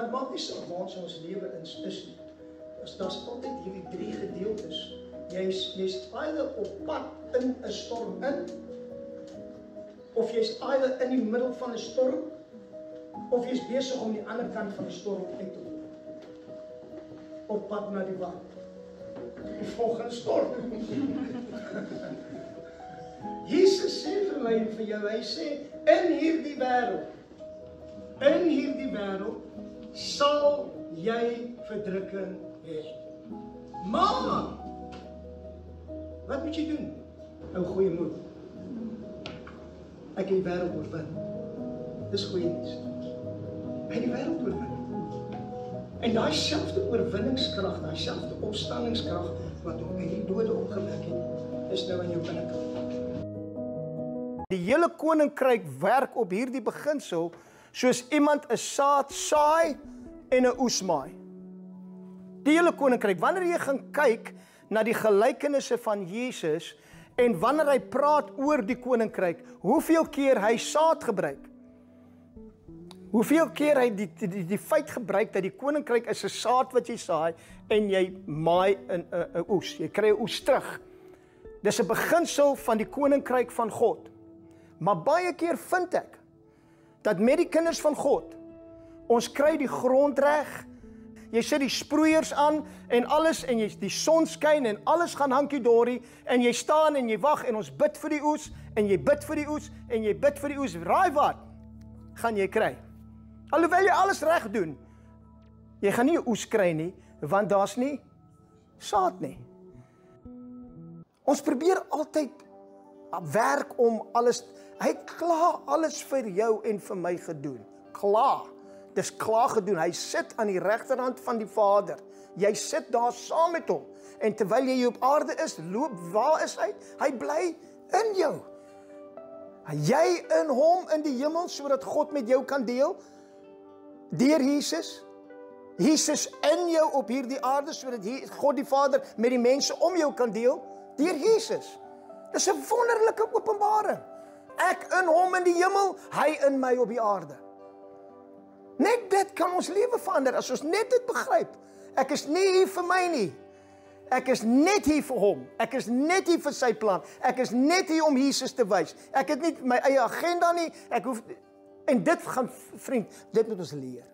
dit maak nie saak waar ons lewe is nie. Daar's altyd hierdie 3 gedeeltes. Jy's either op pad in 'n storm in, of jy's either in die middel van 'n storm, of jy's besig om die ander kant van die storm uit te kom. Op pad na die wat? Die volgende storm. Jesus sê vir my en vir jou, hy sê, in hierdie wêreld sal jy verdrukking hê. Maar wat moet jy doen? Hou goeie moed. Ek het die wêreld oorwin. Dis goeie nuus. Ek het die wêreld oorwin. En daai selfde oorwinningskrag, daai selfde opstandingskrag wat hom uit die dode opgewek het, is nou in jou binnekant. Die hele koninkryk werk op hierdie beginsel soos iemand 'n saad saai en 'n oes maai. Die hele koninkryk, wanneer jy gaan kyk na die gelykenisse van Jesus en wanneer hy praat oor die koninkryk, hoeveel keer hy saad gebruik? Hoeveel keer hy die feit gebruik dat die koninkryk is 'n saad wat jy saai en jy maai in 'n oes. Jy kry 'n oes terug. Dis 'n beginsel van die koninkryk van God. Maar baie keer vind ek dat met die kinders van God, ons kry die grond reg. Jy sit die sproeiers aan en alles en die son skyn en alles gaan hankie-dorie en jy staan en jy wag en ons bid vir die oes en jy bid vir die oes en jy bid vir die oes. Raai wat? Gaan jy kry. Alhoewel jy alles reg doen, jy gaan nie 'n oes kry nie, want daar's nie saad nie. Ons probeer altyd werk om alles, hy het klaar alles vir jou en vir my gedoen. Klaar. Dis klaar gedoen. Hy sit aan die regterhand van die Vader. Jy sit daar saam met hom. En terwyl jy op aarde is, waar is hy? Hy bly in jou. Jy in hom in die hemel, sodat God met jou kan deel. Deur Jesus. Jesus in jou op hierdie aarde, sodat God die Vader met die mense om jou kan deel. Deur Jesus. Dis 'n wonderlike openbaring. Ek in hom in die hemel, hy in my op die aarde. Net dit kan ons lewe verander, as ons net dit begryp. Ek is nie hier vir my nie. Ek is net hier vir hom. Ek is net hier vir sy plan. Ek is net hier om Jesus te wys. Ek het nie my eie agenda nie. Ek hoef, en dit gaan, vriend, dit moet ons leer.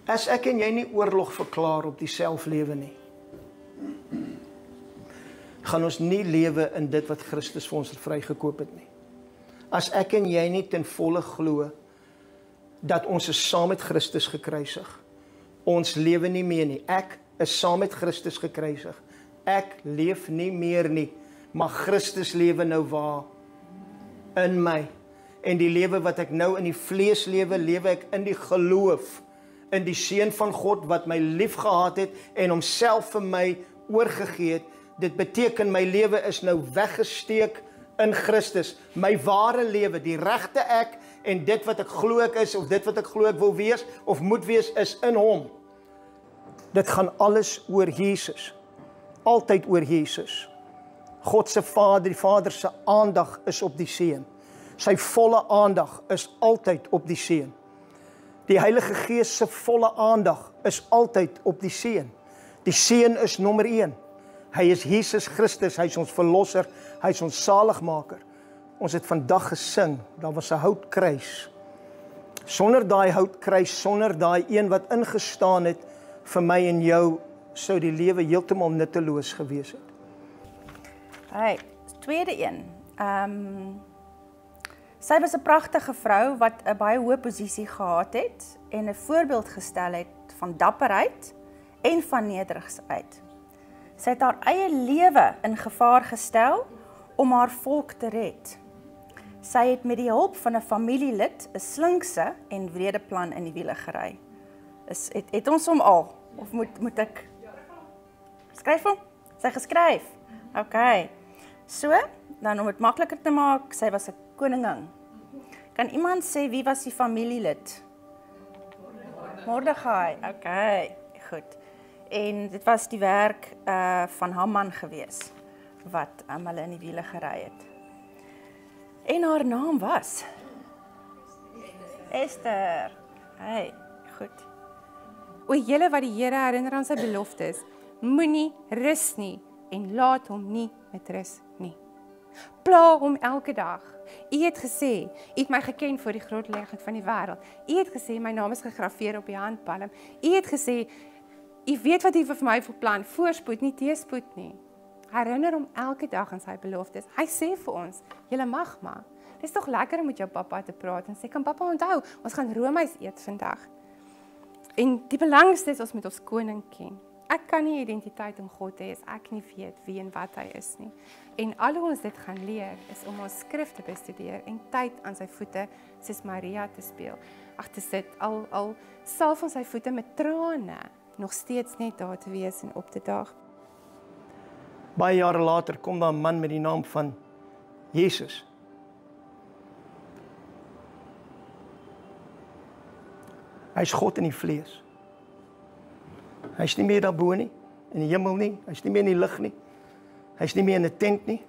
As ek en jy nie oorlog verklaar op die selflewe nie, gaan ons nie lewe in dit wat Christus vir ons vrygekoop het nie. As ek en jy nie ten volle glo dat ons is saam met Christus gekruisig, ons lewe nie meer nie. Ek is saam met Christus gekruisig. Ek leef nie meer nie, maar Christus lewe nou waar? In my. En die lewe wat ek nou in die vlees lewe ek in die geloof, in die Seun van God wat my lief gehad het en homself vir my oorgegee het. Dit beteken my lewe is nou weggesteek in Christus. My ware lewe, die regte ek en dit wat ek glo ek is, of dit wat ek glo ek wil wees, of moet wees, is in hom. Dit gaan alles oor Jesus. Altyd oor Jesus. God se Vader, die Vader se aandag is op die Seun. Sy volle aandag is altyd op die Seun. Die Heilige Gees se volle aandag is altyd op die Seun. Die Seun is nommer 1. Hy is Jesus Christus, hy is ons verlosser, hy is ons saligmaker. Ons het vandag gesing, daar was 'n houtkruis. Sonder daai houtkruis, sonder daai een wat ingestaan het vir my en jou, sou die lewe heeltemal nutteloos gewees het. Hey, tweede een. Sy was 'n pragtige vrou wat 'n baie hoë posisie gehad het en 'n voorbeeld gestel het van dapperheid en van nederigheid. Sy het haar eie lewe in gevaar gestel om haar volk te red. Sy het met die hulp van 'n familielid 'n slinkse en wrede plan in die wiele gery. Het ons hom al? Of moet ek? Skryf hom? Sy geskryf? OK. So, dan om dit makliker te maak, sy was 'n koningin. Kan iemand sê wie was die familielid? Mordegai. OK, goed. En dit was die werk van Haman gewees, wat hulle in die wiele gery het. En haar naam was? Esther. Hey. goed. O julle wat die Here herinner aan sy beloftes, moenie rus nie en laat hom nie met rus nie. Pla hom elke dag. U het gesê, u het my geken voor die grondlegging van die wêreld. U het gesê, my naam is gegraveer op die handpalm. U het gesê, u weet wat u vir my beplan, voorspoed, nie teëspoed nie. Herinner hom elke dag aan sy beloftes. Hy sê vir ons, julle mag maar. Dis tog lekker om met jou pappa te praat en sê, kan pappa onthou, ons gaan roomys eet vandag. En die belangrikste is ons moet ons koning ken. Ek kan nie identiteit in God hê as ek nie weet wie en wat hy is nie. En al hoe ons dit gaan leer is om ons skrif te bestudeer en tyd aan sy voete soos Maria te speel. Ag te sit al salf ons sy voete met trane, nog steeds net daar te wees en op te daag. Baie jare later kom daar 'n man met die naam van Jesus. Hy's God in die vlees. Hy's nie meer daarbo nie, in die hemel nie, hy's nie meer in die lig nie. Hy's nie meer in 'n tent nie.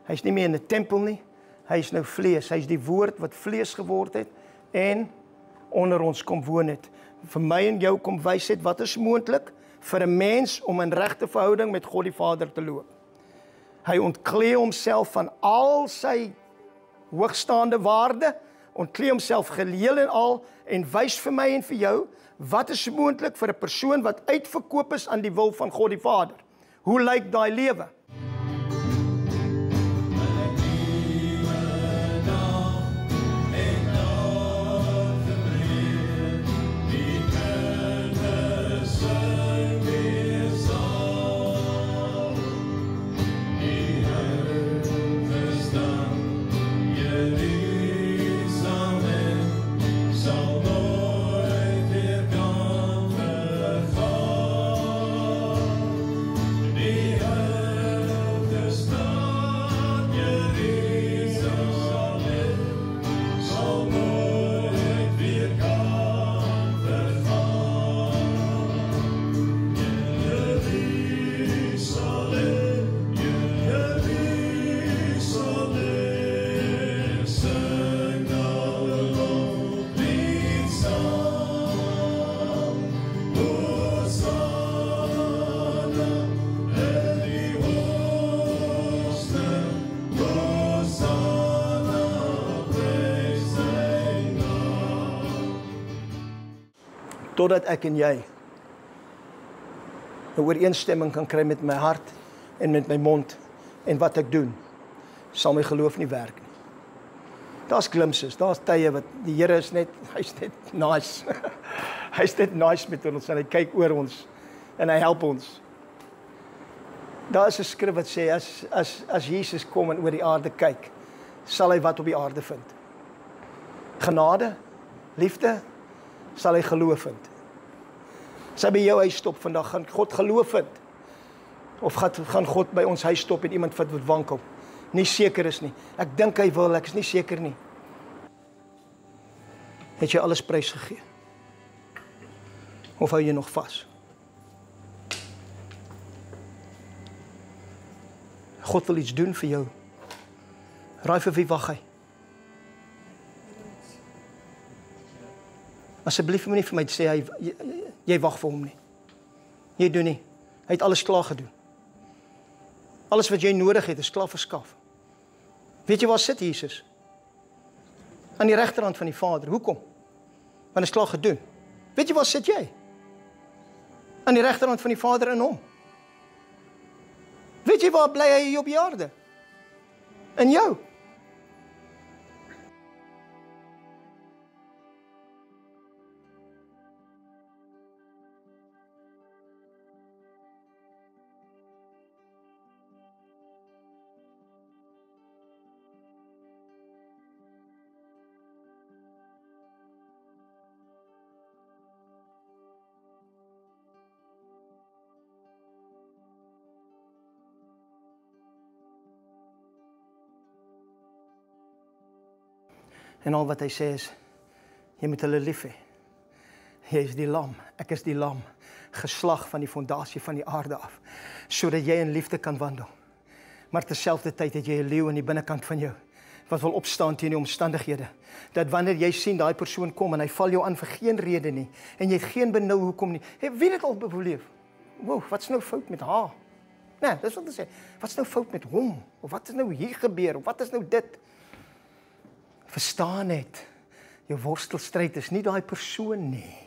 Hy's nie meer in 'n tempel nie. Hy's nou vlees. Hy's die woord wat vlees geword het en onder ons kom woon het. Vir my en jou kom wysheid wat is moontlik vir 'n mens om in regte verhouding met God die Vader te loop. Hy ontklee homself van al sy hoogstaande waarde, ontklee homself geheel en al en wys vir my en vir jou wat is moontlik vir 'n persoon wat uitverkoop is aan die wil van God die Vader. Hoe lyk daai lewe? Totdat ek en jy 'n ooreenstemming kan kry met my hart en met my mond en wat ek doen, sal my geloof nie werk nie. Daar's glimpses, daar's tye wat die Here is net, hy's net nice. Hy's net nice met ons en hy kyk oor ons en hy help ons. Daar is 'n skrif wat sê as Jesus kom en oor die aarde kyk, sal hy wat op die aarde vind? Genade, liefde, sal hy geloof vind. As hy by jou huis stop vandag, gaan God geloof vind. Of gaan God by ons huis stop en iemand wat wankel. Nie seker is nie. Ek dink hy wil, ek is nie seker nie. Het jy alles prys gegee? Of hou jy nog vas? God wil iets doen vir jou. Raai vir wie wag hy? Asseblief moenie vir my sê jy wag vir hom nie. Jy doen nie. Hy het alles klaar gedoen. Alles wat jy nodig het is klaar verskaf. Weet jy waar sit Jesus? Aan die regterhand van die Vader. Hoekom? Want is klaar gedoen. Weet jy waar sit jy? Aan die regterhand van die Vader in hom. Weet jy waar bly hy hier op die aarde? In jou. En al wat hy sê is, jy moet hulle lief hê. Jy is die lam, ek is die lam, geslag van die fondasie van die aarde af, sodat jy in liefde kan wandel. Maar terselfdertyd het jy 'n leeu aan die binnekant van jou, wat wil opstaan teen die omstandighede. Dat wanneer jy sien daai persoon kom en hy val jou aan vir geen rede nie en jy het geen benul hoekom nie. Wie het dit al beleef? Wow, wat's nou fout met haar? Nee, dis wat ek sê. Wat's nou fout met hom? Of wat is nou hier gebeur? Of wat is nou dit? Verstaan net. Jou worstelstryd is nie daai persoon nie.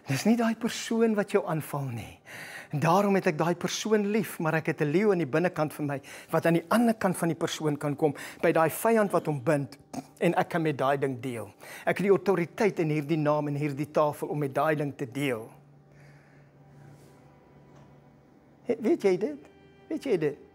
Dis nie daai persoon wat jou aanval nie. En daarom het ek daai persoon lief, maar ek het 'n leeu aan die binnekant van my wat aan die ander kant van die persoon kan kom, by daai vyand wat hom bind en ek kan met daai ding deel. Ek het die autoriteit in hierdie naam en hierdie tafel om met daai ding te deel. Weet jy dit? Weet jy dit?